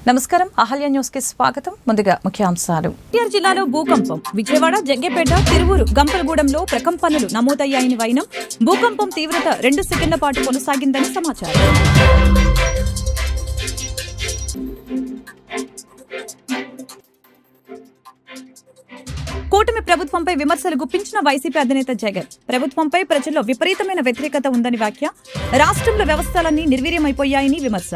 నమస్కారం, అహల్య న్యూస్ కి స్వాగతం. ముందుగా ముఖ్యాంశాలు. ఎన్టీఆర్ జిల్లాలో భూకంపం. విజయవాడ, జగ్గేపేట, తిరువూరు, గంపలగూడెంలో ప్రకంపనలు నమోదయ్యాయని వైనం. భూకంపం తీవ్రత 2 సెకండ్ల పాటు కొనసాగిందని సమాచారం. కూటమి ప్రభుత్వంపై విమర్శలు గుప్పించిన వైసీపీ అధినేత జగన్. ప్రభుత్వంపై ప్రజల్లో విపరీతమైన వ్యతిరేకత ఉందని వ్యాఖ్య. రాష్ట్రంలో వ్యవస్థలన్నీ నిర్వీర్యమైపోయాయని విమర్శ.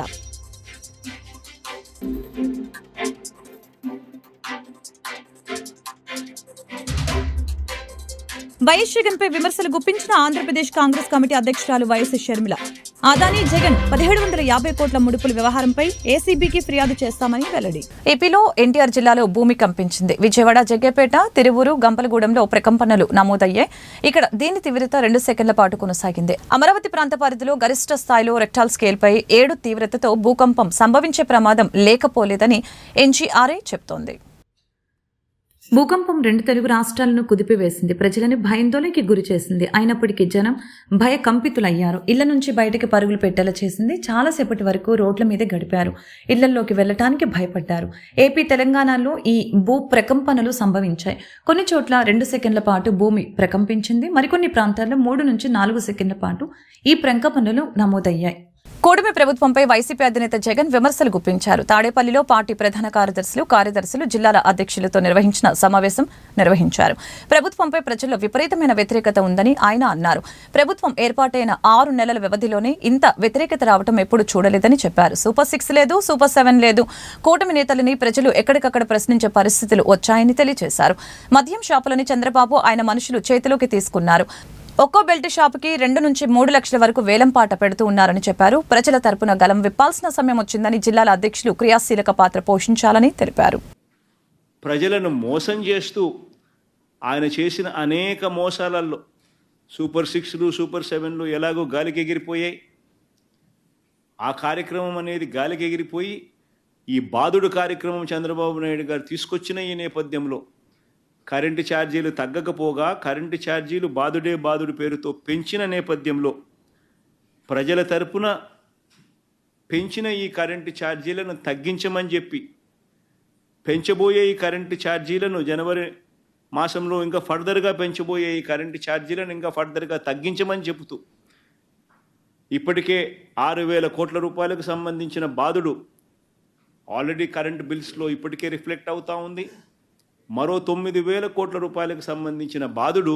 వైఎస్ జగన్ పై విమర్శలు గుప్పించిన ఆంధ్రప్రదేశ్ కాంగ్రెస్ కమిటీ అధ్యక్షురాలు వైఎస్ షర్మిల. అదానీ జగన్ 1750 కోట్ల ముడుపుల వ్యవహారంపై ఏసీబీకి ఫిర్యాదు చేస్తామని వెల్లడి. ఏపీలో ఎన్టీఆర్ జిల్లాలో భూమి కంపించింది. విజయవాడ, జగ్గేపేట, తిరువూరు, గంపలగూడెంలో ప్రకంపనలు నమోదయ్యాయి. ఇక్కడ దీని తీవ్రత 2 సెకండ్ల పాటు కొనసాగింది. అమరావతి ప్రాంత పరిధిలో గరిష్ట స్థాయిలో రెక్టాల్ స్కేల్పై 7 తీవ్రతతో భూకంపం సంభవించే ప్రమాదం లేకపోలేదని ఎన్జీఆర్ఐ చెబుతోంది. భూకంపం 2 తెలుగు రాష్ట్రాలను కుదిపివేసింది. ప్రజలని భయాందోళనకి గురి చేసింది. అయినప్పటికీ జనం భయకంపితులయ్యారు. ఇళ్ల నుంచి బయటకి పరుగులు పెట్టేలా చేసింది. చాలాసేపటి వరకు రోడ్ల మీదే గడిపారు. ఇళ్లలోకి వెళ్లటానికి భయపడ్డారు. ఏపీ, తెలంగాణలో ఈ భూ ప్రకంపనలు సంభవించాయి. కొన్ని చోట్ల 2 సెకండ్ల పాటు భూమి ప్రకంపించింది. మరికొన్ని ప్రాంతాల్లో 3 నుంచి 4 సెకండ్ల పాటు ఈ ప్రకంపనలు నమోదయ్యాయి. కూటమి ప్రభుత్వంపై వైసీపీ అధినేత జగన్ విమర్శలు గుప్పించారు. తాడేపల్లిలో పార్టీ ప్రధాన కార్యదర్శులు, జిల్లాల అధ్యక్షులతో నిర్వహించిన సమావేశం నిర్వహించారు. ప్రభుత్వంపై ప్రజల్లో విపరీతమైన వ్యతిరేకత ఉందని ఆయన అన్నారు. ప్రభుత్వం ఏర్పాటైన 6 నెలల వ్యవధిలోనే ఇంత వ్యతిరేకత రావడం ఎప్పుడు చూడలేదని చెప్పారు. సూపర్ 6 లేదు, సూపర్ 7 లేదు. కూటమి నేతలని ప్రజలు ఎక్కడికక్కడ ప్రశ్నించే పరిస్థితులు వచ్చాయని తెలియజేశారు. మద్యం షాపులని చంద్రబాబు, ఆయన మనుషులు చేతిలోకి తీసుకున్నారు. ఒక్కో బెల్ట్ షాపుకి 2 నుంచి 3 లక్షల వరకు వేలంపాట పెడుతూ ఉన్నారని చెప్పారు. ప్రజల తరపున గలం విప్పాల్సిన సమయం వచ్చిందని జిల్లాల అధ్యక్షులు క్రియాశీలక పాత్ర పోషించాలని తెలిపారు. ప్రజలను మోసం చేస్తూ ఆయన చేసిన అనేక మోసాలలో సూపర్ 6లు, సూపర్ 7లు ఎలాగో గాలికి ఎగిరిపోయాయి. ఆ కార్యక్రమం అనేది గాలికి ఎగిరిపోయి ఈ బాదుడు కార్యక్రమం చంద్రబాబు నాయుడు గారు తీసుకొచ్చిన ఈ నేపథ్యంలో కరెంటు ఛార్జీలు తగ్గకపోగా కరెంటు ఛార్జీలు బాదుడు పేరుతో పెంచిన నేపథ్యంలో ప్రజల తరపున పెంచిన ఈ కరెంటు ఛార్జీలను తగ్గించమని చెప్పి పెంచబోయే ఈ కరెంటు ఛార్జీలను జనవరి మాసంలో ఇంకా ఫర్దర్గా పెంచబోయే ఈ కరెంటు ఛార్జీలను ఇంకా ఫర్దర్గా తగ్గించమని చెబుతూ ఇప్పటికే 6,000 కోట్ల రూపాయలకు సంబంధించిన బాదుడు ఆల్రెడీ కరెంటు బిల్స్లో ఇప్పటికే రిఫ్లెక్ట్ అవుతూ ఉంది. మరో 9,000 కోట్ల రూపాయలకు సంబంధించిన బాదుడు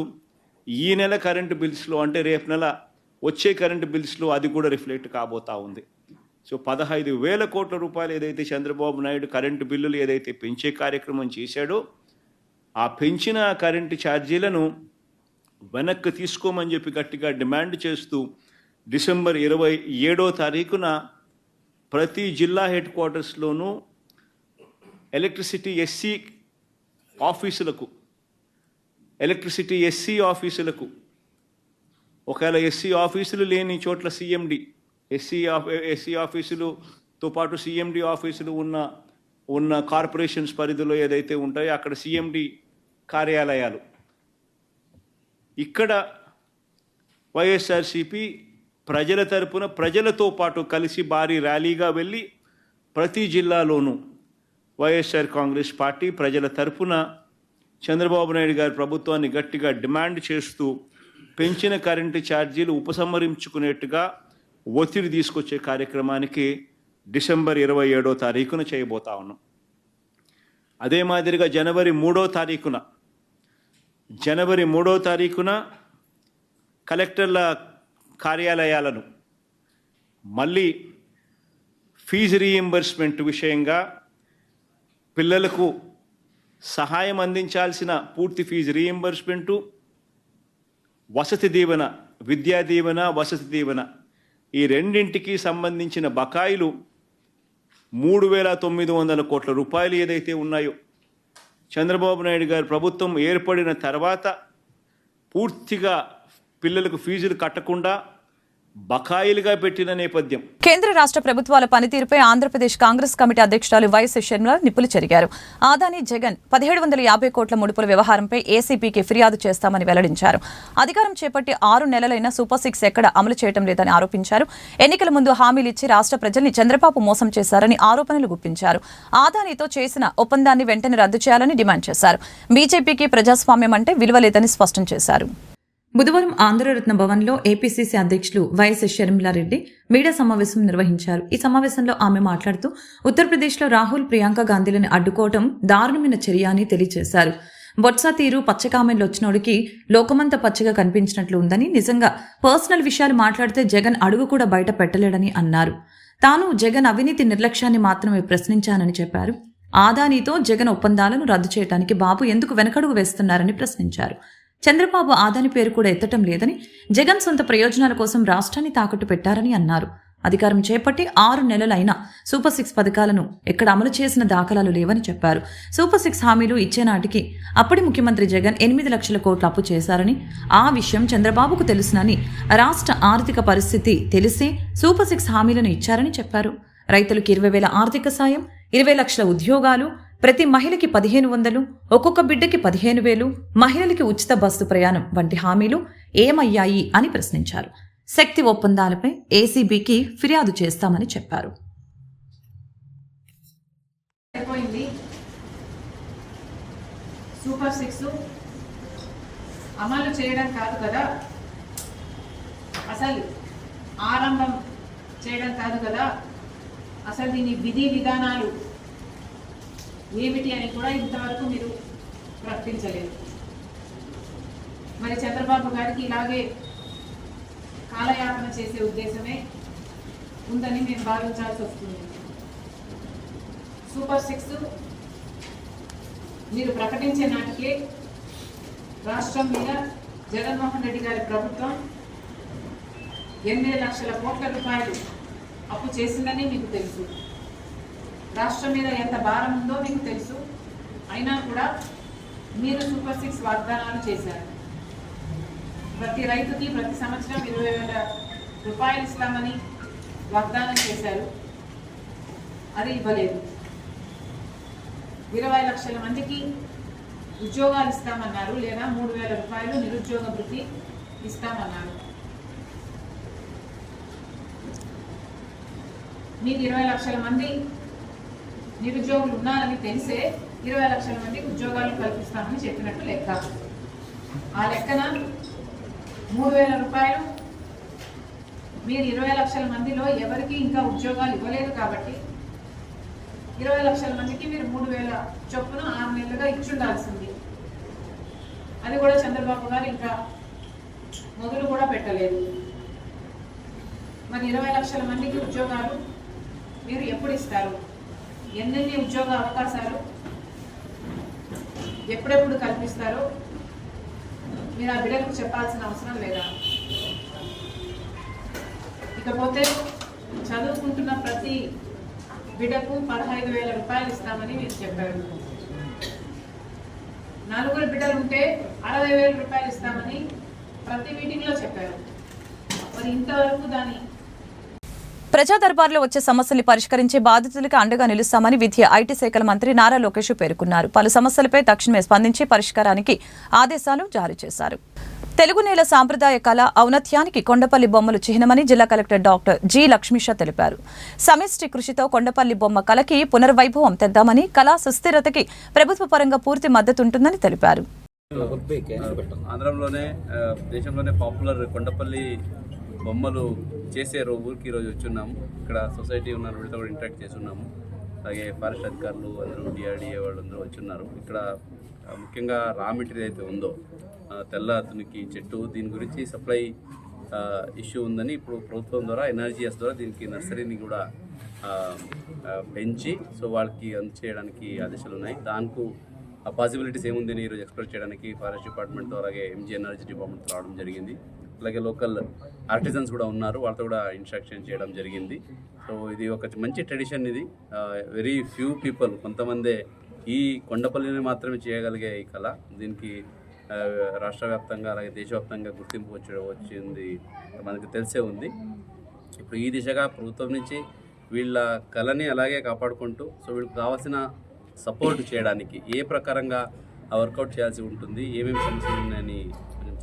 ఈ నెల కరెంటు బిల్స్లో, అంటే రేపు నెల వచ్చే కరెంటు బిల్స్లో అది కూడా రిఫ్లెక్ట్ కాబోతూ ఉంది. సో 15,000 కోట్ల రూపాయలు ఏదైతే చంద్రబాబు నాయుడు కరెంటు బిల్లులు ఏదైతే పెంచే కార్యక్రమం చేశాడో ఆ పెంచిన కరెంటు ఛార్జీలను వెనక్కి తీసుకోమని చెప్పి గట్టిగా డిమాండ్ చేస్తూ డిసెంబర్ 27వ తారీఖున ప్రతి జిల్లా హెడ్ క్వార్టర్స్లోనూ ఎలక్ట్రిసిటీ ఎస్సీ ఆఫీసులకు ఒకవేళ ఎస్సీ ఆఫీసులు లేని చోట్ల సిఎండి ఎస్సీ ఆఫీసులతో పాటు సిఎండి ఆఫీసులు ఉన్న కార్పొరేషన్స్ పరిధిలో ఏదైతే ఉంటాయో అక్కడ సిఎండి కార్యాలయాలు, ఇక్కడ వైఎస్ఆర్సీపీ ప్రజల తరపున ప్రజలతో పాటు కలిసి భారీ ర్యాలీగా వెళ్ళి ప్రతి జిల్లాలోనూ వైఎస్ఆర్ కాంగ్రెస్ పార్టీ ప్రజల తరపున చంద్రబాబు నాయుడు గారి ప్రభుత్వాన్ని గట్టిగా డిమాండ్ చేస్తూ పెంచిన కరెంటు ఛార్జీలు ఉపసంహరించుకునేట్టుగా ఒత్తిడి తీసుకొచ్చే కార్యక్రమానికి డిసెంబర్ 27వ తారీఖున చేయబోతా ఉన్నాం. అదే మాదిరిగా జనవరి 3వ తారీఖున కలెక్టర్ల కార్యాలయాలను మళ్ళీ ఫీజు రీయింబర్స్మెంట్ విషయంగా పిల్లలకు సహాయం అందించాల్సిన పూర్తి ఫీజు రీయింబర్స్మెంటు, వసతి దీవెన, విద్యా దీవెన, వసతి దీవెన ఈ రెండింటికి సంబంధించిన బకాయిలు 3,900 కోట్ల రూపాయలు ఏదైతే ఉన్నాయో చంద్రబాబు నాయుడు గారి ప్రభుత్వం ఏర్పడిన తర్వాత పూర్తిగా పిల్లలకు ఫీజులు కట్టకుండా బకాయిలుగా పెట్టిన నేపథ్యం. కేంద్ర రాష్ట్ర ప్రభుత్వాల పనితీరుపై ఆంధ్రప్రదేశ్ కాంగ్రెస్ కమిటీ అధ్యక్షురాలు వైఎస్ షర్మిల నిప్పులు చెరిగారు. ఆదాని జగన్ 1750 కోట్ల ముడుపుల వ్యవహారంపై ఏసీబీకి ఫిర్యాదు చేస్తామని వెల్లడించారు. అధికారం చేపట్టి 6 నెలలైన సూపర్ 6 ఎక్కడ అమలు చేయడం లేదని ఆరోపించారు. ఎన్నికల ముందు హామీలిచ్చి రాష్ట్ర ప్రజల్ని చంద్రబాబు మోసం చేశారని ఆరోపణలు గుప్పించారు. ఆదానితో చేసిన ఒప్పందాన్ని వెంటనే రద్దు చేయాలని డిమాండ్ చేశారు. బీజేపీకి ప్రజాస్వామ్యం అంటే విలువ లేదని స్పష్టం చేశారు. బుధవారం ఆంధ్రరత్న భవన్లో ఏపీసీసీ అధ్యక్షులు వైఎస్ షర్మిలారెడ్డి మీడియా సమావేశం నిర్వహించారు. ఈ సమావేశంలో ఆమె మాట్లాడుతూ ఉత్తరప్రదేశ్లో రాహుల్ ప్రియాంక గాంధీలను అడ్డుకోవడం దారుణమైన చర్య అని తెలియజేశారు. బొత్స తీరు పచ్చకామెల్లో వచ్చినోడికి లోకమంతా పచ్చగా కనిపించినట్లు ఉందని, నిజంగా పర్సనల్ విషయాలు మాట్లాడితే జగన్ అడుగు కూడా బయట పెట్టలేడని అన్నారు. తాను జగన్ అవినీతి నిర్లక్ష్యాన్ని మాత్రమే ప్రశ్నించానని చెప్పారు. ఆదానీతో జగన్ ఒప్పందాలను రద్దు చేయడానికి బాబు ఎందుకు వెనకడుగు వేస్తున్నారని ప్రశ్నించారు. చంద్రబాబు ఆదాని పేరు కూడా ఎత్తటం లేదని, జగన్ సొంత ప్రయోజనాల కోసం రాష్ట్రాన్ని తాకట్టు పెట్టారని అన్నారు. అధికారం చేపట్టి 6 నెలలైనా సూపర్ 6 పథకాలను ఎక్కడ అమలు చేసిన దాఖలాలు లేవని చెప్పారు. సూపర్ 6 హామీలు ఇచ్చే నాటికి అప్పటి ముఖ్యమంత్రి జగన్ 8 లక్షల కోట్ల అప్పు చేశారని, ఆ విషయం చంద్రబాబుకు తెలుసునని, రాష్ట్ర ఆర్థిక పరిస్థితి తెలిసే సూపర్ 6 హామీలను ఇచ్చారని చెప్పారు. రైతులకు 20,000 ఆర్థిక సాయం, 20 లక్షల ఉద్యోగాలు, ప్రతి మహిళకి 1,500, ఒక్కొక్క బిడ్డకి 15,000, మహిళలకి ఉచిత బస్సు ప్రయాణం వంటి హామీలు ఏమయ్యాయి అని ప్రశ్నించారు. శక్తి ఒప్పందాలపై ఏసీబీకి ఫిర్యాదు చేస్తామని చెప్పారు. సూపర్ 6 అమలు చేయడం కాదు కదా, అసలు ఆరంభం చేయడం కాదు కదా, అసలు దీని విధి విధానాలు ఏమిటి అని కూడా ఇంతవరకు మీరు ప్రకటించలేదు. మరి చంద్రబాబు గారికి ఇలాగే కాలయాపన చేసే ఉద్దేశమే ఉందని మేము భావించాల్సి వస్తుంది. సూపర్ 6 మీరు ప్రకటించే నాటికే రాష్ట్రం మీద జగన్మోహన్ రెడ్డి గారి ప్రభుత్వం 8 లక్షల కోట్ల రూపాయలు అప్పు చేసిందని మీకు తెలుసు. రాష్ట్రం మీద ఎంత భారం ఉందో మీకు తెలుసు. అయినా కూడా మీరు సూపర్ 6 వాగ్దానాలు చేశారు. ప్రతి రైతుకి ప్రతి సంవత్సరం 20,000 రూపాయలు ఇస్తామని వాగ్దానం చేశారు. అది ఇవ్వలేదు. 20 లక్షల మందికి ఉద్యోగాలు ఇస్తామన్నారు, లేదా 3,000 రూపాయలు నిరుద్యోగ వృత్తి ఇస్తామన్నారు. మీకు 20 లక్షల మంది నిరుద్యోగులు ఉన్నారని తెలిసే 20 లక్షల మందికి ఉద్యోగాలు కల్పిస్తామని చెప్పినట్టు లెక్క. ఆ లెక్కన 3,000 రూపాయలు మీరు 20 లక్షల మందిలో ఎవరికి ఇంకా ఉద్యోగాలు ఇవ్వలేదు కాబట్టి 20 లక్షల మందికి మీరు 3,000 చొప్పున 6 నెలలుగా ఇచ్చుండాల్సింది. అది కూడా చంద్రబాబు గారు ఇంకా మొదలు కూడా పెట్టలేదు. మరి 20 లక్షల మందికి ఉద్యోగాలు మీరు ఎప్పుడు ఇస్తారు? ఎన్నెన్ని ఉద్యోగ అవకాశాలు ఎప్పుడెప్పుడు కల్పిస్తారో మీరు ఆ బిడ్డలకు చెప్పాల్సిన అవసరం లేదా? ఇకపోతే చదువుకుంటున్న ప్రతి బిడ్డకు 15,000 రూపాయలు ఇస్తామని మీరు చెప్పారు. 4 బిడ్డలు ఉంటే 60,000 రూపాయలు ఇస్తామని ప్రతి మీటింగ్లో చెప్పారు. మరి ఇంతవరకు దాని ప్రజా దర్బార్లో వచ్చే సమస్యల్ని పరిష్కరించే బాధితులకు అండగా నిలుస్తామని విద్య, ఐటీ శాఖల మంత్రి నారా లోకేష్ పేర్కొన్నారు. పలు సమస్యలపై తక్షణమే స్పందించి పరిష్కారానికి ఆదేశాలు జారీ చేశారు. తెలుగు నేల సాంప్రదాయ కళ ఔన్నత్యానికి కొండపల్లి బొమ్మలు చిహ్నమని జిల్లా కలెక్టర్ డాక్టర్ జి లక్ష్మీష తెలిపారు. సమిష్టి కృషితో కొండపల్లి బొమ్మ కళకి పునర్వైభవం తెద్దామని, కళా సుస్థిరతకి ప్రభుత్వ పరంగా పూర్తి మద్దతుంటుందని తెలిపారు. ఆంధ్రంలోనే దేశంలోనే పాపులర్ కొండపల్లి బొమ్మలు చేసే ఊరికి ఈరోజు వచ్చున్నాము. ఇక్కడ సొసైటీ ఉన్న వీళ్ళతో కూడా ఇంటరాక్ట్ చేస్తున్నాము. అలాగే ఫారెస్ట్ అధికారులు అందరూ, డిఆర్డిఏ వాళ్ళు అందరూ వచ్చున్నారు. ఇక్కడ ముఖ్యంగా రా మెటీరియల్ అయితే ఉందో తెల్ల తునికి చెట్టు, దీని గురించి సప్లై ఇష్యూ ఉందని ఇప్పుడు ప్రభుత్వం ద్వారా ఎన్ఆర్జీఎస్ ద్వారా దీనికి నర్సరీని కూడా పెంచి సో వాళ్ళకి అందచేయడానికి ఆదేశాలు ఉన్నాయి. దానికి పాసిబిలిటీస్ ఏముందని ఈరోజు ఎక్స్ప్లోర్ చేయడానికి ఫారెస్ట్ డిపార్ట్మెంట్తో అలాగే ఎంజీఎన్ఆర్జీ డిపార్ట్మెంట్ రావడం జరిగింది. అలాగే లోకల్ ఆర్టిజన్స్ కూడా ఉన్నారు, వాళ్ళతో కూడా ఇన్స్ట్రక్షన్ చేయడం జరిగింది. సో ఇది ఒక మంచి ట్రెడిషన్. ఇది వెరీ ఫ్యూ పీపుల్, కొంతమందే ఈ కొండపల్లిని మాత్రమే చేయగలిగే ఈ కళ. దీనికి రాష్ట్ర వ్యాప్తంగా అలాగే దేశవ్యాప్తంగా గుర్తింపు వచ్చింది మనకు తెలిసే ఉంది. ఇప్పుడు ఈ దిశగా ప్రభుత్వం నుంచి వీళ్ళ కళని అలాగే కాపాడుకుంటూ సో వీళ్ళకి కావాల్సిన సపోర్ట్ చేయడానికి ఏ ప్రకారంగా వర్కౌట్ చేయాల్సి ఉంటుంది, ఏమేమి సమస్యలు ఉన్నాయని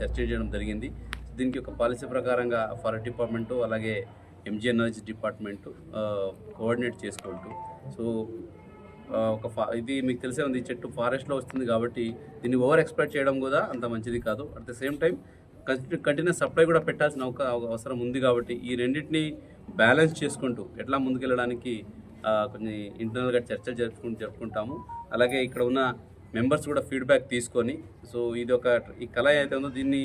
చర్చించడం జరిగింది. దీనికి ఒక పాలసీ ప్రకారంగా ఫారెస్ట్ డిపార్ట్మెంటు అలాగే ఎంజీ ఎనర్జీ డిపార్ట్మెంటు కోఆర్డినేట్ చేసుకుంటూ సో ఇది మీకు తెలిసే ఉంది, చెట్టు ఫారెస్ట్లో వస్తుంది కాబట్టి దీన్ని ఓవర్ ఎక్స్ప్లాయిట్ చేయడం కూడా అంత మంచిది కాదు. At the same time continuous supply కూడా పెట్టాల్సిన అవసరం ఉంది కాబట్టి ఈ రెండింటిని బ్యాలెన్స్ చేసుకుంటూ ఎట్లా ముందుకెళ్ళడానికి కొన్ని ఇంటర్నల్గా చర్చలు జరుపుకుంటాము. అలాగే ఇక్కడ ఉన్న మెంబర్స్ కూడా ఫీడ్బ్యాక్ తీసుకొని సో ఇది ఈ కళ అయితే ఉందో దీన్ని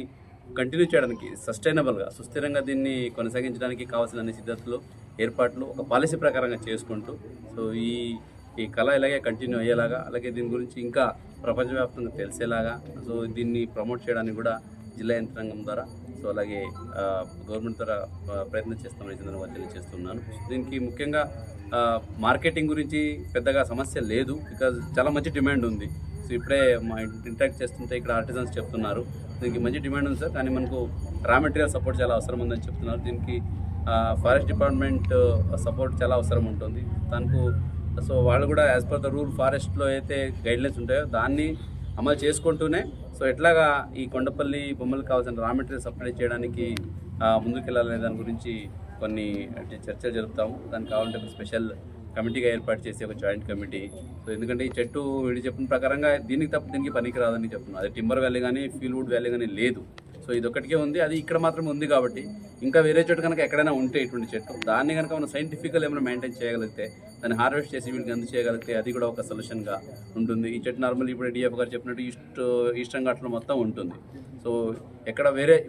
కంటిన్యూ చేయడానికి సస్టైనబుల్గా సుస్థిరంగా దీన్ని కొనసాగించడానికి కావాల్సిన అన్ని సిద్ధతలు ఏర్పాట్లు ఒక పాలసీ ప్రకారంగా చేసుకుంటూ సో ఈ కళ ఇలాగే కంటిన్యూ అయ్యేలాగా అలాగే దీని గురించి ఇంకా ప్రపంచవ్యాప్తంగా తెలిసేలాగా సో దీన్ని ప్రమోట్ చేయడానికి కూడా జిల్లా యంత్రాంగం ద్వారా సో అలాగే గవర్నమెంట్ ద్వారా ప్రయత్నం చేస్తామని సందర్భంగా తెలియజేస్తున్నాను. దీనికి ముఖ్యంగా మార్కెటింగ్ గురించి పెద్దగా సమస్య లేదు, బికాజ్ చాలా మంచి డిమాండ్ ఉంది. సో ఇప్పుడే మా ఇంటరాక్ట్ చేస్తుంటే ఇక్కడ ఆర్టిజన్స్ చెప్తున్నారు దీనికి మంచి డిమాండ్ ఉంది సార్, కానీ మనకు రా మెటీరియల్ సపోర్ట్ చాలా అవసరం ఉందని చెప్తున్నారు. దీనికి ఫారెస్ట్ డిపార్ట్మెంట్ సపోర్ట్ చాలా అవసరం ఉంటుంది దానికి. సో వాళ్ళు కూడా యాజ్ పర్ ద రూల్ ఫారెస్ట్లో అయితే గైడ్లైన్స్ ఉంటాయో దాన్ని అమలు చేసుకుంటూనే సో ఎట్లాగా ఈ కొండపల్లి బొమ్మలకు కావాల్సిన రా మెటీరియల్ సప్లై చేయడానికి ముందుకెళ్ళాలనే దాని గురించి కొన్ని చర్చలు జరుపుతాము. దానికి కావాలంటే ఒక స్పెషల్ కమిటీగా ఏర్పాటు చేసి ఒక జాయింట్ కమిటీ. సో ఎందుకంటే ఈ చెట్టు వీళ్ళు చెప్పిన ప్రకారంగా దీనికి తప్ప దీనికి పనికి రాదని చెప్తున్నారు. అది టింబర్ వ్యాలీ కానీ ఫీల్వుడ్ వ్యాలీ కానీ లేదు. సో ఇది ఒకటికే ఉంది, అది ఇక్కడ మాత్రమే ఉంది కాబట్టి ఇంకా వేరే చోటు కనుక ఎక్కడైనా ఉంటే ఇటువంటి చెట్టు దాన్ని కనుక మనం సైంటిఫికల్ ఏమైనా మెయింటైన్ చేయగలిగితే దాన్ని హార్వెస్ట్ చేసి వీళ్ళకి అందు చేయగలిగితే అది కూడా ఒక సొల్యూషన్గా ఉంటుంది. ఈ చెట్టు నార్మల్ ఇప్పుడు డిఎఫ్ గారు చెప్పినట్టు ఈస్టర్న్ ఘాట్లో మొత్తం ఉంటుంది. సో ఎక్కడ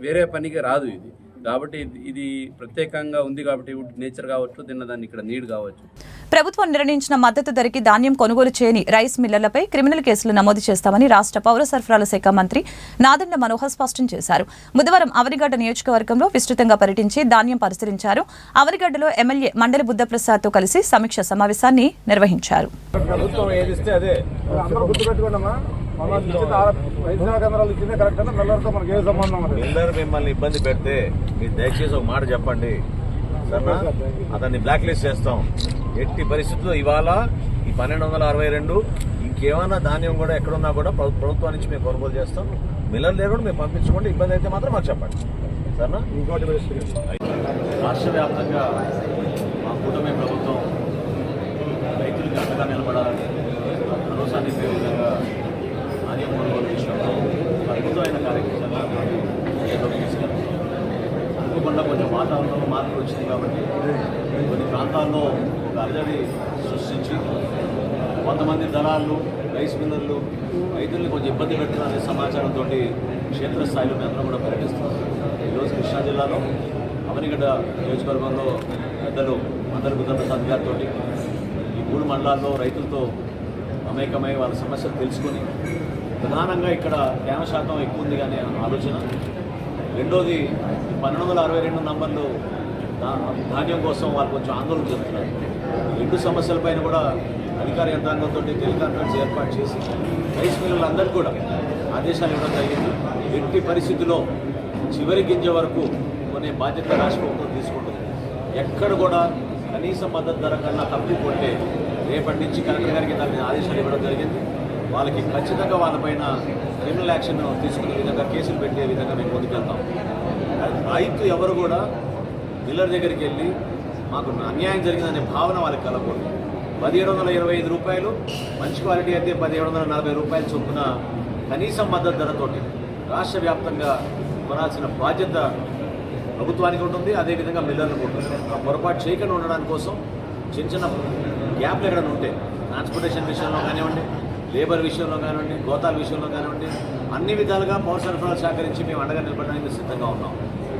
వేరే పనికి రాదు ఇది కాబట్టి ఇది ప్రత్యేకంగా ఉంది కాబట్టి నేచర్ కావచ్చు దాన్ని ఇక్కడ నీడ్ కావచ్చు. ప్రభుత్వం నిర్ణయించిన మద్దతు ధరకి ధాన్యం కొనుగోలు చేయని రైస్ మిల్లర్లపై క్రిమినల్ కేసులు నమోదు చేస్తామని రాష్ట్ర పౌర సరఫరాల శాఖ మంత్రి నాదెండ్ల మనోహర్ స్పష్టం చేశారు. బుధవారం అవనిగడ్డ నియోజకవర్గంలో విస్తృతంగా పర్యటించి ధాన్యం పరిశీలించారు. అవనిగడ్డలో ఎమ్మెల్యే మండలి బుద్ధప్రసాద్తో కలిసి సమీక్ష సమావేశాన్ని నిర్వహించారు. మిల్లర్ మిమ్మల్ని ఇబ్బంది పెడితే మీరు దయచేసి ఒక మాట చెప్పండి సరేనా, అతన్ని బ్లాక్ లిస్ట్ చేస్తాం. ఎట్టి పరిస్థితుల్లో ఇవాళ ఈ 1262 ఇంకేమైనా ధాన్యం కూడా ఎక్కడున్నా కూడా ప్రభుత్వం నుంచి మేము కొనుగోలు చేస్తాం. మిల్లర్ లేకుండా మేము పంపించుకోండి, ఇబ్బంది అయితే మాత్రం మాకు చెప్పండి సరేనా. ఇంకోటి రాష్ట్ర వ్యాప్తంగా మా కూటమి ప్రభుత్వం రైతులకు అండగా నిలబడాలని భరోసాన్ని ఇచ్చే విధంగా ధాన్యం కొనుగోలు విషయంలో అద్భుతమైన కార్యక్రమాలు తీసుకెళ్తాం. అనుకోకుండా కొంచెం వాతావరణంలో మార్పులు వచ్చింది కాబట్టి కొన్ని ప్రాంతాల్లో ఒక అలజడి సృష్టించి కొంతమంది దళాలు రైస్ మిల్లర్లు రైతుల్ని కొంచెం ఇబ్బంది పెడుతున్నారనే సమాచారంతో క్షేత్రస్థాయిలో మేమందరం కూడా పర్యటిస్తున్నాం. ఈరోజు కృష్ణా జిల్లాలో అవనిగడ్డ నియోజకవర్గంలో పెద్దలు మండలి బుద్ధప్రసాద్ గారితో ఈ 3 మండలాల్లో రైతులతో మమేకమై వాళ్ళ సమస్యలు తెలుసుకొని ప్రధానంగా ఇక్కడ తేమ శాతం ఎక్కువ ఉంది అనే ఆలోచన. రెండోది 1262 నంబర్లు ధాన్యం కోసం వాళ్ళు కొంచెం ఆందోళన చెందుతున్నారు. ఈ 2 సమస్యలపైన కూడా అధికార యంత్రాంగంతో టెలికాన్ఫరెన్స్ ఏర్పాటు చేసి రైస్ మిల్లులందరికీ కూడా ఆదేశాలు ఇవ్వడం జరిగింది. ఎట్టి పరిస్థితుల్లో చివరి గింజ వరకు కొనే బాధ్యత రాష్ట్ర ప్రభుత్వం తీసుకుంటుంది. ఎక్కడ కూడా కనీస మద్దతు ధర కన్నా తక్కువ కొంటే రేపటి నుంచి కలెక్టర్ గారికి దాని ఆదేశాలు ఇవ్వడం జరిగింది. వాళ్ళకి ఖచ్చితంగా వాళ్ళపైన క్రిమినల్ యాక్షన్ తీసుకునే విధంగా కేసులు పెట్టే విధంగా మేము ముందుకెళ్తాం. రైతు ఎవరు కూడా మిల్లర్ దగ్గరికి వెళ్ళి మాకు అన్యాయం జరిగిందనే భావన వాళ్ళకి కలగకూడదు. 1725 రూపాయలు మంచి క్వాలిటీ అయితే 1740 రూపాయలు చొప్పున కనీసం మద్దతు ధరతోటి రాష్ట్ర వ్యాప్తంగా కొనాల్సిన బాధ్యత ప్రభుత్వానికి ఉంటుంది, అదేవిధంగా మిల్లర్లకు ఉంటుంది. ఆ పొరపాటు చేయకుండా ఉండడానికి కోసం చిన్న గ్యాప్లు ఎక్కడైనా ఉంటే ట్రాన్స్పోర్టేషన్ విషయంలో కానివ్వండి, లేబర్ విషయంలో కానివ్వండి, గోతాల విషయంలో కానివ్వండి, అన్ని విధాలుగా పౌర సరఫరాల శాఖ నుంచి మేము అండగా నిలబడడానికి సిద్ధంగా ఉన్నాం.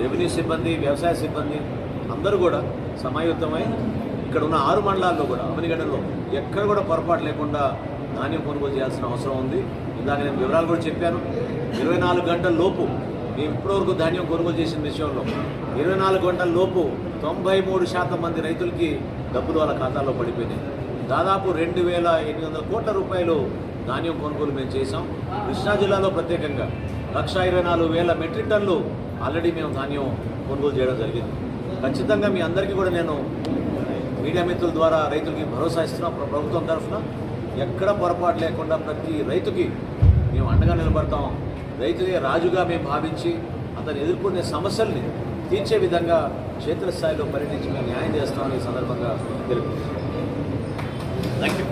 రెవెన్యూ సిబ్బంది, వ్యవసాయ సిబ్బంది అందరూ కూడా సమాయుత్తమై ఇక్కడ ఉన్న 6 మండలాల్లో కూడా అవనిగడ్డలో ఎక్కడ కూడా పొరపాటు లేకుండా ధాన్యం కొనుగోలు చేయాల్సిన అవసరం ఉంది. ఇందాక నేను వివరాలు కూడా చెప్పాను. 24 గంటల లోపు మేము ఇప్పటివరకు ధాన్యం కొనుగోలు చేసిన విషయంలో 24 గంటల లోపు 93% మంది రైతులకి డబ్బులు వాళ్ళ ఖాతాలో పడిపోయినాయి. దాదాపు 2800 కోట్ల రూపాయలు ధాన్యం కొనుగోలు మేము చేసాం. కృష్ణా జిల్లాలో ప్రత్యేకంగా 1,24,000 మెట్రిక్ టన్నులు ఆల్రెడీ మేము ధాన్యం కొనుగోలు చేయడం జరిగింది. ఖచ్చితంగా మీ అందరికీ కూడా నేను మీడియా మిత్రుల ద్వారా రైతులకి భరోసా ఇస్తున్నాం. ప్రభుత్వం తరఫున ఎక్కడ పొరపాటు లేకుండా ప్రతి రైతుకి మేము అండగా నిలబడతాం. రైతులే రాజుగా మేము భావించి అతను ఎదుర్కొనే సమస్యల్ని తీర్చే విధంగా క్షేత్రస్థాయిలో పర్యటించి మేము న్యాయం చేస్తామని ఈ సందర్భంగా తెలుపుతున్నాం. Thank you.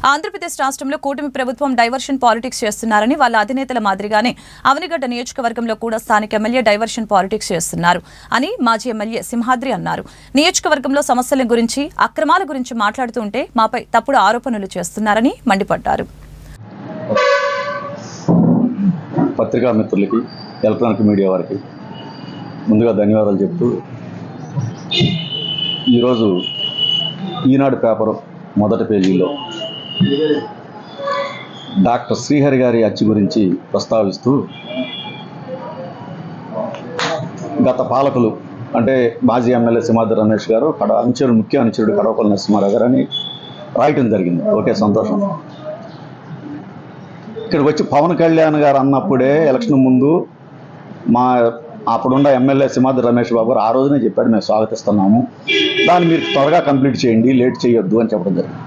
ఆంధ్రప్రదేశ్ రాష్ట్రంలో కూటమి ప్రభుత్వం డైవర్షన్ పాలిటిక్స్ చేస్తున్నారని వాళ్ళ అధినేతల మాదిరిగానే అవనిగడ్డ నియోజకవర్గంలో కూడా స్థానిక ఎమ్మెల్యే డైవర్షన్ పాలిటిక్స్ చేస్తున్నారు అని మాజీ ఎమ్మెల్యే సింహాద్రి అన్నారు. నియోజకవర్గంలో సమస్యల గురించి, అక్రమాల గురించి మాట్లాడుతుంటే మాపై తప్పుడు ఆరోపణలు చేస్తున్నారని మండిపడ్డారు. పత్రికా మిత్రులకి, ఎలక్ట్రానిక్ మీడియా వారికి ముందుగా ధన్యవాదాలు చెప్తూ, ఈరోజు ఈనాడు పేపరు మొదటి పేజీలో డాక్టర్ శ్రీహరి గారి హత్య గురించి ప్రస్తావిస్తూ గత పాలకులు అంటే మాజీ ఎమ్మెల్యే సింహాద్రి రమేష్ గారు ముఖ్య అనుచరుడు కడవపల్లి నరసింహారావు గారు అని రాయటం జరిగింది. ఓకే, సంతోషం. ఇక్కడికి వచ్చి పవన్ కళ్యాణ్ గారు అన్నప్పుడే ఎలక్షన్ ముందు అప్పుడున్న ఎమ్మెల్యే సింహాద్రి రమేష్ బాబు గారు ఆ రోజునే చెప్పాడు, మేము స్వాగతిస్తున్నాము, దాన్ని మీరు త్వరగా కంప్లీట్ చేయండి, లేట్ చేయొద్దు అని చెప్పడం జరిగింది.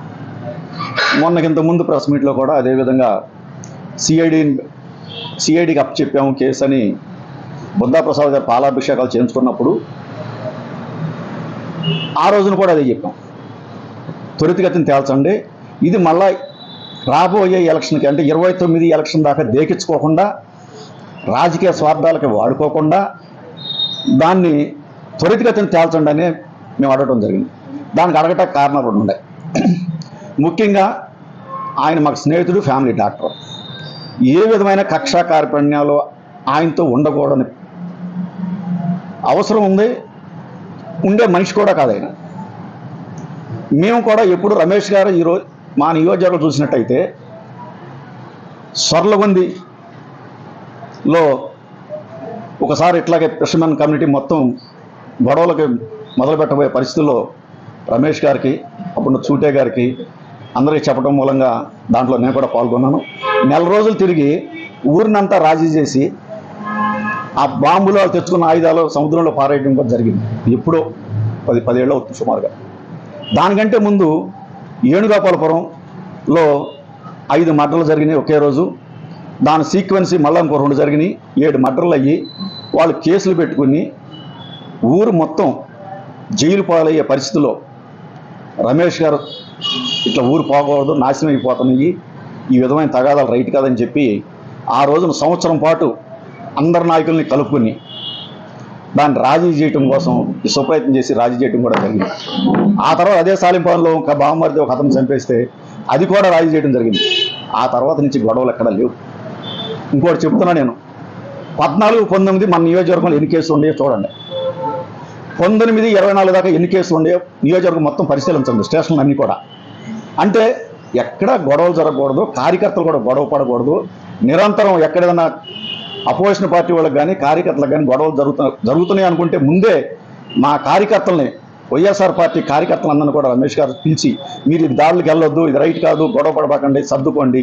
మొన్నకింత ముందు ప్రెస్ మీట్లో కూడా అదేవిధంగా సిఐడికి అప్పచెప్పాము కేసు అని బుద్ధాప్రసాద్ గారు పాలాభిషేకాలు చేయించుకున్నప్పుడు ఆ రోజున కూడా అదే చెప్పాం, త్వరితగతిని తేల్చండి, ఇది మళ్ళా రాబోయే ఎలక్షన్కి అంటే 29 ఎలక్షన్ దాకా దేకించుకోకుండా, రాజకీయ స్వార్థాలకి వాడుకోకుండా దాన్ని త్వరితగతిని తేల్చండి అని మేము అడగడం జరిగింది. దానికి అడగటానికి కారణాలు ఉన్నాయి. ముఖ్యంగా ఆయన మాకు స్నేహితుడు, ఫ్యామిలీ డాక్టర్. ఏ విధమైన కక్షా కార్పణ్యాలు ఆయనతో ఉండకూడని అవసరం ఉంది, ఉండే మనిషి కూడా కాదు ఆయన. మేము కూడా ఎప్పుడు రమేష్ గారు ఈరోజు మా నియోజకవర్గం చూసినట్టయితే సొర్లగొందిలో ఒకసారి ఇట్లాగే ఫిషర్మెన్ కమ్యూనిటీ మొత్తం గొడవలకి మొదలుపెట్టబోయే పరిస్థితుల్లో రమేష్ గారికి, అప్పుడు చూటే గారికి అందరికీ చెప్పడం మూలంగా దాంట్లో నేను కూడా పాల్గొన్నాను. నెల రోజులు తిరిగి ఊరినంతా రాజీ చేసి ఆ బాంబులో తెచ్చుకున్న ఆయుధాలు సముద్రంలో పారేయడం కూడా జరిగింది. ఎప్పుడో 10 ఏళ్ళు అవుతుంది సుమారుగా. దానికంటే ముందు ఏనుగాపాలపురంలో 5 మర్డర్లు జరిగినాయి ఒకే రోజు. దాని సీక్వెన్సీ మళ్ళీ ఇంకో 2 జరిగినాయి. 7 మర్డర్లు అయ్యి వాళ్ళు కేసులు పెట్టుకుని ఊరు మొత్తం జైలు పాలయ్యే పరిస్థితిలో రమేష్ గారు ఇట్లా ఊరు పోకూడదు, నాశనం అయిపోతున్నాయి, ఈ విధమైన తగాదాలు రైట్ కాదని చెప్పి ఆ రోజున సంవత్సరం పాటు అందరి నాయకుల్ని కలుపుకుని దాన్ని రాజీ చేయటం కోసం సుప్రయత్నం చేసి రాజీ చేయటం కూడా జరిగింది. ఆ తర్వాత అదే సాలింపాలెంలో ఒక బామ్మర్ది ఒక అతను చంపేస్తే అది కూడా రాజీ చేయడం జరిగింది. ఆ తర్వాత నుంచి గొడవలు ఎక్కడా లేవు. ఇంకోటి చెప్తున్నా నేను, 14, 19 మన నియోజకవర్గంలో ఎన్ని కేసులు ఉన్నాయో చూడండి. 19, 24 దాకా ఎన్ని కేసులు ఉన్నాయో నియోజకవర్గం మొత్తం పరిశీలించండి, స్టేషన్లు అన్నీ కూడా. అంటే ఎక్కడ గొడవలు జరగకూడదు, కార్యకర్తలు కూడా గొడవ పడకూడదు. నిరంతరం ఎక్కడైనా అపోజిషన్ పార్టీ వాళ్ళకి కానీ కార్యకర్తలకు కానీ గొడవలు జరుగుతున్నాయి అనుకుంటే ముందే మా కార్యకర్తల్ని, వైఎస్ఆర్ పార్టీ కార్యకర్తలందరినీ కూడా రమేష్ గారు పిలిచి, మీరు ఇది దాడులకు వెళ్ళొద్దు, ఇది రైట్ కాదు, గొడవ పడబాకండి, సర్దుకోండి,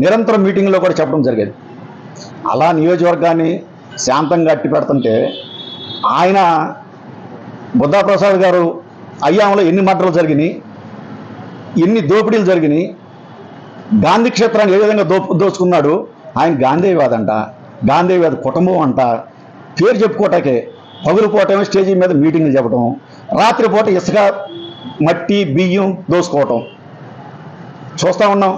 నిరంతరం మీటింగ్లో కూడా చెప్పడం జరిగేది. అలా నియోజకవర్గాన్ని శాంతంగా అట్టి పెడుతుంటే ఆయన బుద్ధాప్రసాద్ గారు అయ్యాంలో ఎన్ని మర్డర్లు జరిగినాయి, ఎన్ని దోపిడీలు జరిగినాయి, గాంధీ క్షేత్రాన్ని ఏ విధంగా దోచుకున్నాడు. ఆయన గాంధీవాది అంట, గాంధీవాది కుటుంబం అంట, పేరు చెప్పుకోవటాకే పగులుపోవటమే, స్టేజీ మీద మీటింగ్లు చెప్పడం, రాత్రిపూట ఇసుక, మట్టి, బియ్యం దోసుకోవటం చూస్తూ ఉన్నాం.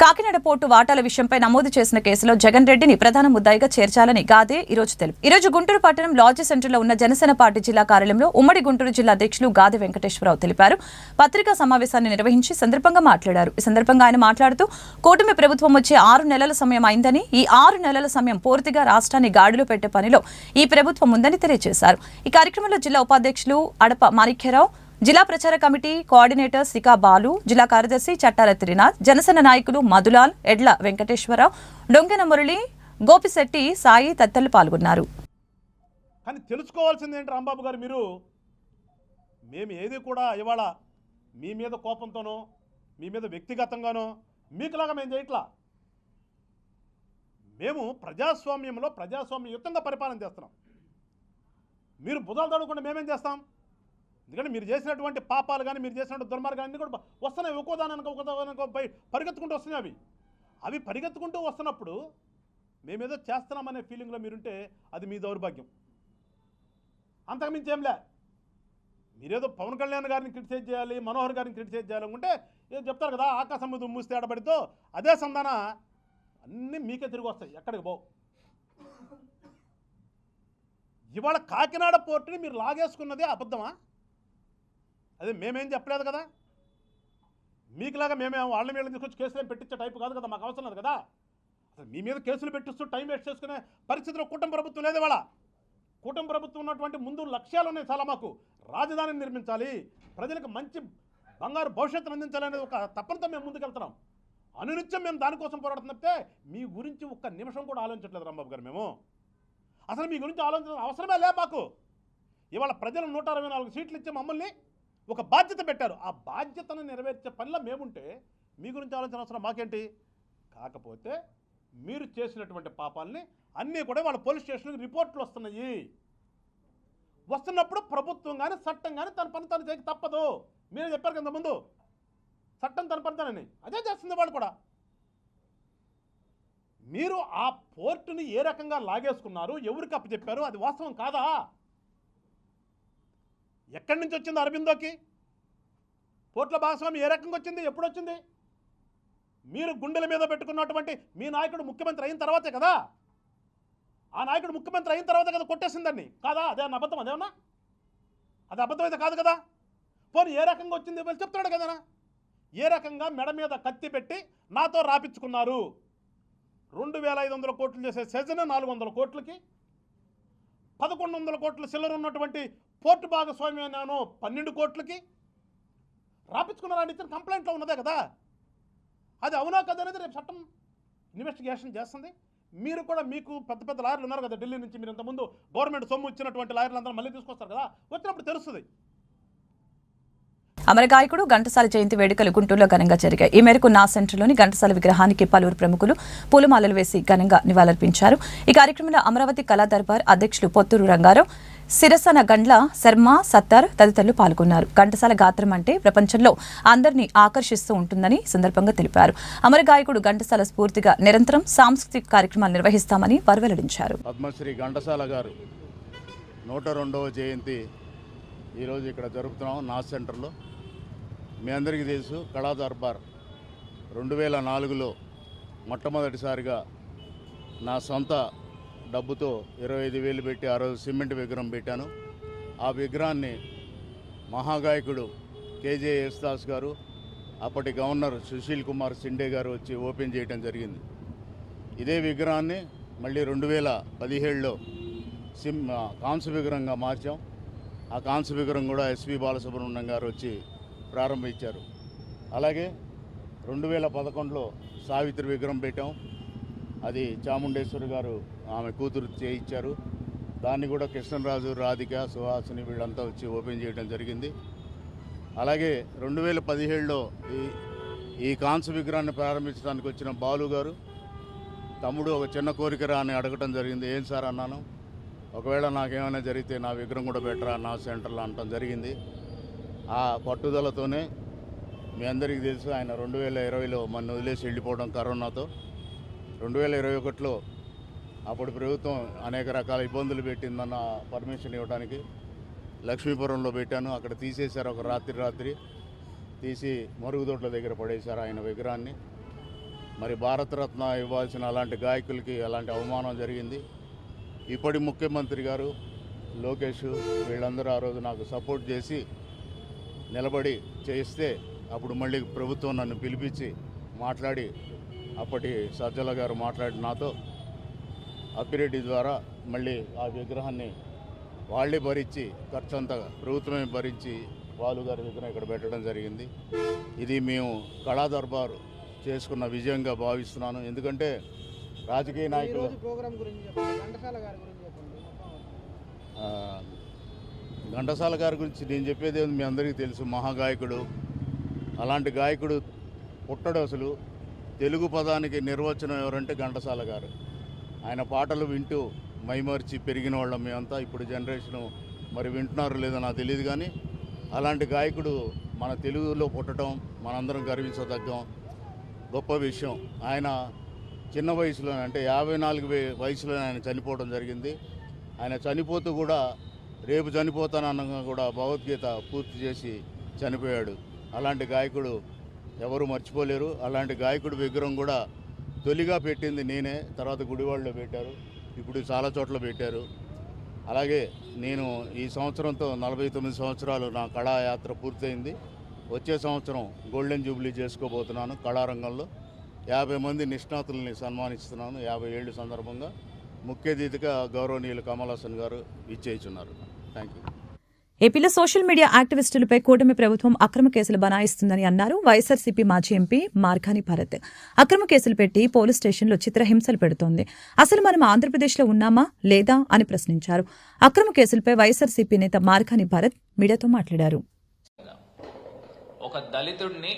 కాకినాడ పోర్టు వాటాల విషయంపై నమోదు చేసిన కేసులో జగన్ రెడ్డిని ప్రధాన ముద్దాయిగా చేర్చాలని గాదే ఈరోజు గుంటూరు పట్టణం లాడ్జీ సెంటర్లో ఉన్న జనసేన పార్టీ జిల్లా కార్యాలయంలో ఉమ్మడి గుంటూరు జిల్లా అధ్యక్షులు గాదే వెంకటేశ్వరరావు తెలిపారు. పత్రికా సమావేశాన్ని నిర్వహించి సందర్భంగా మాట్లాడారు. ఈ సందర్భంగా ఆయన మాట్లాడుతూ కూటమి ప్రభుత్వం వచ్చే 6 నెలల సమయం అయిందని, ఈ 6 నెలల సమయం పూర్తిగా రాష్ట్రాన్ని గాడిలో పెట్టే పనిలో ఈ ప్రభుత్వం ఉందని తెలియజేశారు. ఈ కార్యక్రమంలో జిల్లా ఉపాధ్యక్షులు అడప మాణిక్యరావు, జిల్లా ప్రచార కమిటీ కోఆర్డినేటర్ సికా బాలు, జిల్లా కార్యదర్శి చట్టాల త్రినాథ్, జనసేన నాయకులు మధులాల్, ఎడ్ల వెంకటేశ్వరరావు, డొంకెన మురళి, గోపిశెట్టి, సాయి తదితరులు పాల్గొన్నారు. కానీ తెలుసుకోవాల్సింది ఏంటి రాంబాబు గారు, మేము ఏది కూడా ఇవాళ మీ మీద కోపంతోనో మీ మీద వ్యక్తిగతంగానో మీకులాగా మేము చేయట్లా. మేము ప్రజాస్వామ్యయుతంగా పరిపాలన చేస్తున్నాం. మీరు భుజాలు తడవకుండా మేమేం చేస్తాం? ఎందుకంటే మీరు చేసినటువంటి పాపాలు కానీ మీరు చేసినటువంటి దుర్మార్గాలు అన్నీ కూడా వస్తున్నాయి. ఒక్కోదానికి పరిగెత్తుకుంటూ వస్తున్నాయి. అవి పరిగెత్తుకుంటూ వస్తున్నప్పుడు మేమేదో చేస్తున్నామనే ఫీలింగ్లో మీరుంటే అది మీ దౌర్భాగ్యం. అంతకుమించి ఏంలే. మీరేదో పవన్ కళ్యాణ్ గారిని క్రిటిసైజ్ చేయాలి, మనోహర్ గారిని క్రిటిసైజ్ చేయాలనుకుంటే ఏదో చెప్తారు కదా, ఆకాశం మీద మూస్తే ఆడబడితో అదే సంధాన అన్నీ మీకే తిరిగి వస్తాయి, ఎక్కడికి పోవు. ఇవాళ కాకినాడ పోర్టుని మీరు లాగేసుకున్నదే అబద్ధమా? అదే మేమేం చెప్పలేదు కదా. మీకులాగా మేమేమో వాళ్ళ మీద తీసుకొచ్చి కేసులు ఏం పెట్టించే టైపు కాదు కదా, మాకు అవసరం లేదు కదా. అసలు మీ మీద కేసులు పెట్టిస్తూ టైం వేస్ట్ చేసుకునే పరిస్థితిలో కూటమి ప్రభుత్వం లేదు. ఇవాళ కూటమి ప్రభుత్వం ఉన్నటువంటి ముందు లక్ష్యాలు ఉన్నాయి చాలా. మాకు రాజధానిని నిర్మించాలి, ప్రజలకు మంచి బంగారు భవిష్యత్తును అందించాలనేది ఒక తపనతో మేము ముందుకెళ్తున్నాం. అనునిత్యం మేము దానికోసం పోరాడుతున్నట్టే మీ గురించి ఒక్క నిమిషం కూడా ఆలోచించట్లేదు రాంబాబు గారు. మేము అసలు మీ గురించి ఆలోచించడం అవసరమే లే మాకు. ఇవాళ ప్రజలు 164 సీట్లు ఇచ్చి మమ్మల్ని ఒక బాధ్యత పెట్టారు. ఆ బాధ్యతను నెరవేర్చే పనిలో మేముంటే మీ గురించి ఆలోచన అవసరం మాకేంటి? కాకపోతే మీరు చేసినటువంటి పాపాలని అన్నీ కూడా వాళ్ళ పోలీస్ స్టేషన్కి రిపోర్ట్లు వస్తున్నాయి. వస్తున్నప్పుడు ప్రభుత్వం కానీ చట్టం కానీ తన పని తను చేయక తప్పదు. మీరే చెప్పారు కదా ముందు, చట్టం తన పని తనని అదే చేస్తుంది వాళ్ళు కూడా. మీరు ఆ పోర్టుని ఏ రకంగా లాగేసుకున్నారు, ఎవరికి అప్పచెప్పారు, అది వాస్తవం కాదా? ఎక్కడి నుంచి వచ్చింది అరబిందోకి? పోర్టుల భాగస్వామి ఏ రకంగా వచ్చింది, ఎప్పుడు వచ్చింది? మీరు గుండెల మీద పెట్టుకున్నటువంటి మీ నాయకుడు ముఖ్యమంత్రి అయిన తర్వాతే కదా. ఆ నాయకుడు ముఖ్యమంత్రి అయిన తర్వాత కదా కొట్టేసిందని కాదా? అదే అన్న అబద్ధం? అదేమన్నా అది అబద్ధం అయితే కాదు కదా. పోనీ ఏ రకంగా వచ్చింది వాళ్ళు చెప్తున్నాడు కదా. ఏ రకంగా మెడ మీద కత్తి పెట్టి నాతో రాపించుకున్నారు? 2500 కోట్లు చేసే సెజన్ 400 కోట్లకి 1100 కోట్ల సిల్లర్ ఉన్నటువంటి పోర్టు భాగస్వామ్యం 12 కోట్లకి రాపించుకున్నారని ఇచ్చిన కంప్లైంట్లో ఉన్నదే కదా. అది అవునా కదా అనేది రేపు చట్టం ఇన్వెస్టిగేషన్ చేస్తుంది. మీరు కూడా మీకు పెద్ద పెద్ద లాయర్లు ఉన్నారు కదా ఢిల్లీ నుంచి. మీరు ఇంతకుముందు గవర్నమెంట్ సొమ్ము ఇచ్చినటువంటి లాయర్లు అందరూ మళ్ళీ తీసుకొస్తారు కదా, వచ్చినప్పుడు తెలుస్తుంది. అమరగాయకుడు ఘంటసాల జయంతి వేడుకలు గుంటూరులో ఘనంగా జరిగాయి. ఈ మేరకు నా సెంటర్లోని ఘంటసాల విగ్రహానికి పలువురు ప్రముఖులు పూలమాలలు వేసి ఘనంగా నివాళులర్పించారు. ఈ కార్యక్రమంలో అమరావతి కళా దర్బార్ అధ్యక్షులు పొత్తూరు రంగారావు, సిరసన గండ్ల శర్మ, సత్తార్ తదితరులు పాల్గొన్నారు. ఘంటసాల గాత్రం అంటే ప్రపంచంలో అందరినీ ఆకర్షిస్తూ ఉంటుందని సందర్భంగా తెలిపారు. అమరగాయకుడు ఘంటసాల స్ఫూర్తిగా నిరంతరం సాంస్కృతిక కార్యక్రమాలు నిర్వహిస్తామని వారు వెల్లడించారు. పద్మశ్రీ ఘంటసాల గారు 102వ జయంతి ఈరోజు ఇక్కడ జరుపుతున్నాం నా సెంటర్లో. మీ అందరికీ తెలుసు, కళా దర్బార్ 2004లో మొట్టమొదటిసారిగా నా సొంత డబ్బుతో 25,000 పెట్టి ఆ రోజు సిమెంట్ విగ్రహం పెట్టాను. ఆ విగ్రహాన్ని మహాగాయకుడు కేజే యేసుదాస్ గారు, అప్పటి గవర్నర్ సుశీల్ కుమార్ సిండే గారు వచ్చి ఓపెన్ చేయడం జరిగింది. ఇదే విగ్రహాన్ని మళ్ళీ 2017లో కాంస్య విగ్రహంగా మార్చాం. ఆ కాంస్య విగ్రహం కూడా ఎస్వి బాలసుబ్రహ్మణ్యం గారు వచ్చి ప్రారంభించారు. అలాగే 2011లో సావిత్రి విగ్రహం పెట్టాం. అది చాముండేశ్వరి గారు ఆమె కూతురు చేయించారు. దాన్ని కూడా కృష్ణరాజు, రాధిక, సుహాసిని వీళ్ళంతా వచ్చి ఓపెన్ చేయడం జరిగింది. అలాగే 2017లో ఈ కాంస్య విగ్రహాన్ని ప్రారంభించడానికి వచ్చిన బాలు గారు, తమ్ముడు ఒక చిన్న కోరికరా అని అడగటం జరిగింది. ఏం సార్ అన్నాను, ఒకవేళ నాకేమైనా జరిగితే నా విగ్రహం కూడా పెట్టరా నా సెంటర్లో అనటం జరిగింది. ఆ పట్టుదలతోనే మీ అందరికీ తెలుసు, ఆయన 2020లో మన వదిలేసి వెళ్ళిపోవడం కరోనాతో. 2021లో అప్పుడు ప్రభుత్వం అనేక రకాల ఇబ్బందులు పెట్టిందన్న పర్మిషన్ ఇవ్వడానికి లక్ష్మీపురంలో పెట్టాను. అక్కడ తీసేశారు, ఒక రాత్రి తీసి మరుగుదొడ్ల దగ్గర పడేశారు ఆయన విగ్రహాన్ని. మరి భారతరత్న ఇవ్వాల్సిన అలాంటి గాయకులకి అలాంటి అవమానం జరిగింది. ఇప్పటి ముఖ్యమంత్రి గారు లోకేష్ వీళ్ళందరూ ఆ రోజు నాకు సపోర్ట్ చేసి నిలబడి చేయిస్తే అప్పుడు మళ్ళీ ప్రభుత్వం నన్ను పిలిపించి మాట్లాడి, అప్పటి సజ్జల గారు మాట్లాడి నాతో అప్పిరెడ్డి ద్వారా మళ్ళీ ఆ విగ్రహాన్ని వాళ్ళే భరించి, ఖర్చంతా ప్రభుత్వమే భరించి బాలుగారి విగ్రహం ఇక్కడ పెట్టడం జరిగింది. ఇది మేము కళా దర్బార్ చేసుకున్న విజయంగా భావిస్తున్నాను. ఎందుకంటే రాజకీయ నాయకులు ఘంటసాల గారి గురించి నేను చెప్పేది మీ అందరికీ తెలుసు, మహాగాయకుడు. అలాంటి గాయకుడు పుట్టడు. అసలు తెలుగు పదానికి నిర్వచనం ఎవరంటే ఘంటసాల గారు. ఆయన పాటలు వింటూ మైమర్చి పెరిగిన వాళ్ళం మేమంతా. ఇప్పుడు జనరేషను మరి వింటున్నారో లేదో నాకు తెలియదు, కానీ అలాంటి గాయకుడు మన తెలుగులో పుట్టడం మనందరం గర్వించదగ్గం గొప్ప విషయం. ఆయన చిన్న వయసులో అంటే 54 వయసులో ఆయన చనిపోవడం జరిగింది. ఆయన చనిపోతూ కూడా రేపు చనిపోతానన్నగా కూడా భగవద్గీత పూర్తి చేసి చనిపోయాడు. అలాంటి గాయకుడు ఎవరు మర్చిపోలేరు. అలాంటి గాయకుడి విగ్రహం కూడా తొలిగా పెట్టింది నేనే, తర్వాత గుడివాడలో పెట్టారు, ఇప్పుడు చాలా చోట్ల పెట్టారు. అలాగే నేను ఈ సంవత్సరంతో 49 సంవత్సరాలు నా కళాయాత్ర పూర్తయింది. వచ్చే సంవత్సరం గోల్డెన్ జూబ్లీ చేసుకోబోతున్నాను. కళారంగంలో 50 మంది నిష్ణాతుల్ని సన్మానిస్తున్నాను 50 ఏళ్ళు సందర్భంగా. ముఖ్య అతిథిగా గౌరవనీయులు కమల్ హాసన్ గారు ఇచ్చేస్తున్నారు. Thank you. ఏపీలో సోషల్ మీడియా యాక్టివిస్టులపై కూటమి ప్రభుత్వం అక్రమ కేసులు బనాయిస్తుందని అన్నారు వైఎస్ఆర్సీపీ మాజీ ఎంపీ మార్గాని భరత్. అక్రమ కేసులు పెట్టి పోలీస్ స్టేషన్లో చిత్రహింసలు పెడుతోంది. అసలు మనం ఆంధ్రప్రదేశ్లో ఉన్నామా లేదా అని ప్రశ్నించారు. అక్రమ కేసులపై వైఎస్ఆర్సీపీ నేత మార్గాని భరత్ మీడియాతో మాట్లాడారు. ఒక దళితుడిని,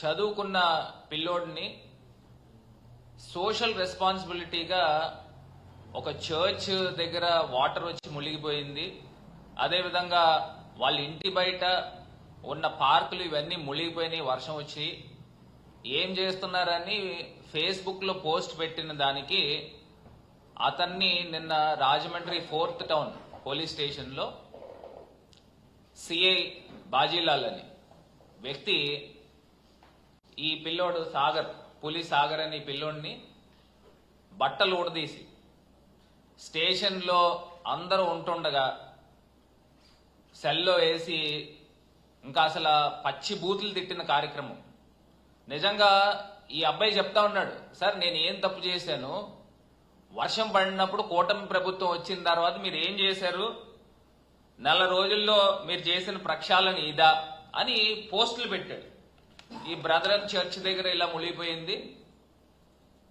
చదువుకున్న పిల్లోడిని సోషల్ రెస్పాన్సిబిలిటీగా ఒక చర్చ్ దగ్గర వాటర్ వచ్చి మునిగిపోయింది. అదేవిధంగా వాళ్ళ ఇంటి బయట ఉన్న పార్కులు ఇవన్నీ మునిగిపోయినాయి వర్షం వచ్చి. ఏం చేస్తున్నారని ఫేస్బుక్లో పోస్ట్ పెట్టిన దానికి అతన్ని నిన్న రాజమండ్రి 4th టౌన్ పోలీస్ స్టేషన్లో సిఐ బాజీలాల్ అని వ్యక్తి ఈ పిల్లోడు సాగర్, పులి సాగర్ అని పిల్లోడిని బట్టలు ఊడదీసి స్టేషన్లో అందరూ ఉంటుండగా సెల్లో వేసి ఇంకా అసలు పచ్చి బూతులు తిట్టిన కార్యక్రమం. నిజంగా ఈ అబ్బాయి చెప్తా ఉన్నాడు, సార్ నేను ఏం తప్పు చేశాను, వర్షం పడినప్పుడు కూటమి ప్రభుత్వం వచ్చిన తర్వాత మీరు ఏం చేశారు, 4 రోజుల్లో మీరు చేసిన ప్రక్షాళన ఇదా అని పోస్టులు పెట్టాడు. ఈ బ్రదరన్ చర్చ్ దగ్గర ఇలా మునిగిపోయింది,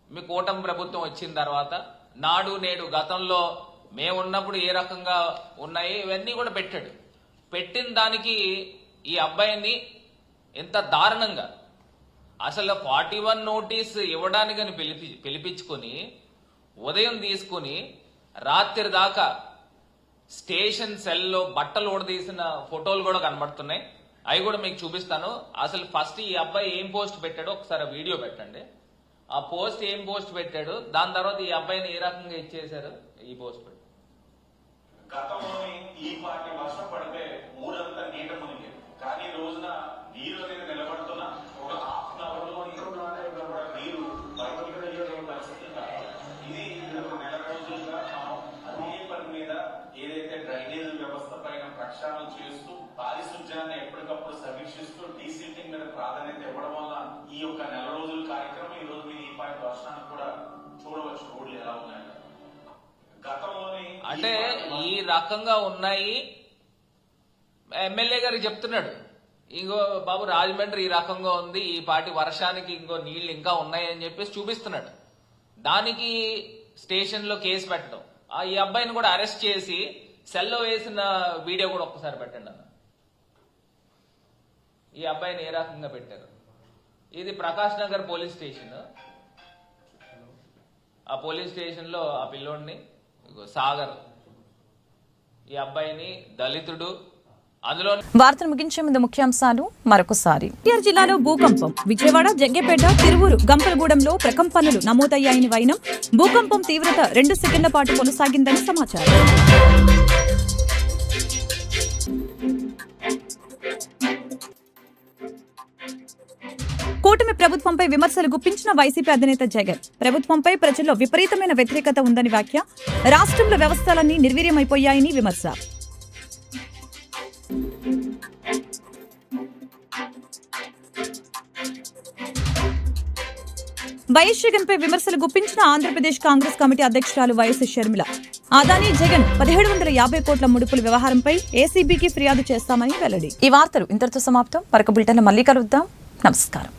మీ కూటమి ప్రభుత్వం వచ్చిన తర్వాత నాడు నేడు గతంలో మేమున్నప్పుడు ఏ రకంగా ఉన్నాయి ఇవన్నీ కూడా పెట్టాడు. పెట్టిన దానికి ఈ అబ్బాయిని ఎంత దారుణంగా అసలు 41 నోటీస్ ఇవ్వడానికని పిలిపించుకొని ఉదయం తీసుకుని రాత్రి దాకా స్టేషన్ సెల్లో బట్టలు ఊడదీసిన ఫోటోలు కూడా కనబడుతున్నాయి. అవి కూడా మీకు చూపిస్తాను. అసలు ఫస్ట్ ఈ అబ్బాయి ఏం పోస్ట్ పెట్టాడో ఒకసారి వీడియో పెట్టండి. ఆ పోస్ట్ ఏం పోస్ట్ పెట్టాడు, దాని తర్వాత ఈ అబ్బాయిని ఏ రకంగా ఇచ్చేశారు ఈ పోస్ట్ పెట్టాడు. గతంలోని ఈ పార్టీ వర్షం పడితే ఊరంతా నీట మునిగి, కానీ రోజున నీరు అనేది నిలబడుతున్న ఒక హాఫ్ అవర్ లో నీరు పరిస్థితి. ఇది 2 నెల రోజులుగా అదే పని మీద ఏదైతే డ్రైనేజ్ వ్యవస్థ పైన ప్రక్షాళన చేస్తూ పారిశుధ్యాన్ని ఎప్పటికప్పుడు సమీక్షిస్తూ డీసీటింగ్ మీద ప్రాధాన్యత ఇవ్వడం వల్ల ఈ యొక్క 1 నెల రోజుల కార్యక్రమం ఈ రోజు మీరు ఈ పార్టీ వర్షాన్ని కూడా చూడవచ్చు రోడ్లు ఎలా ఉన్నాయి. గతంలోని అంటే ఈ రకంగా ఉన్నాయి. ఎమ్మెల్యే గారికి చెప్తున్నాడు, ఇంకో బాబు రాజమండ్రి ఈ రకంగా ఉంది, ఈ పాటి వర్షానికి ఇంకో నీళ్లు ఇంకా ఉన్నాయి అని చెప్పేసి చూపిస్తున్నాడు. దానికి స్టేషన్ లో కేసు పెట్టడం, ఈ అబ్బాయిని కూడా అరెస్ట్ చేసి సెల్లో వేసిన వీడియో కూడా ఒక్కసారి పెట్టండి అన్న. ఈ అబ్బాయిని ఏ రకంగా పెట్టారు. ఇది ప్రకాష్ నగర్ పోలీస్ స్టేషన్. ఆ పోలీస్ స్టేషన్ లో ఆ పిల్లోడిని సాగర్, ఈ అబ్బాయిని దళితుడు. అందులో వార్తను ముగించే ముందు ముఖ్యాంశాలు మరొకసారి. ఎన్టీఆర్ జిల్లాలో భూకంపం. విజయవాడ, జగ్గేపేట, తిరువూరు, గంపలగూడెంలో ప్రకంపనలు నమోదయ్యాయని వైనం. భూకంపం తీవ్రత 2 సెకండ్ల పాటు కొనసాగిందని సమాచారం. కూటమి ప్రభుత్వంపై విమర్శలు గుప్పించిన వైసీపీ అధినేత జగన్. ప్రభుత్వంపై ప్రజల్లో విపరీతమైన వ్యతిరేకత ఉందని వ్యాఖ్య. రాష్ట్రంలో వ్యవస్థలన్నీ నిర్వీర్యమైపోయాయని విమర్శ. వైఎస్ జగన్ పై విమర్శలు గుప్పించిన ఆంధ్రప్రదేశ్ కాంగ్రెస్ కమిటీ అధ్యక్షురాలు వైఎస్ షర్మిల. ఆదాని జగన్ 1750 కోట్ల ముడుపుల వ్యవహారంపై ఏసీబీకి ఫిర్యాదు చేస్తామని వెల్లడి. ఈ వార్తలు ఇంతటితో సమాప్తం. మరొక బులెటిన్లో మళ్ళీ కలుద్దాం. నమస్కారం.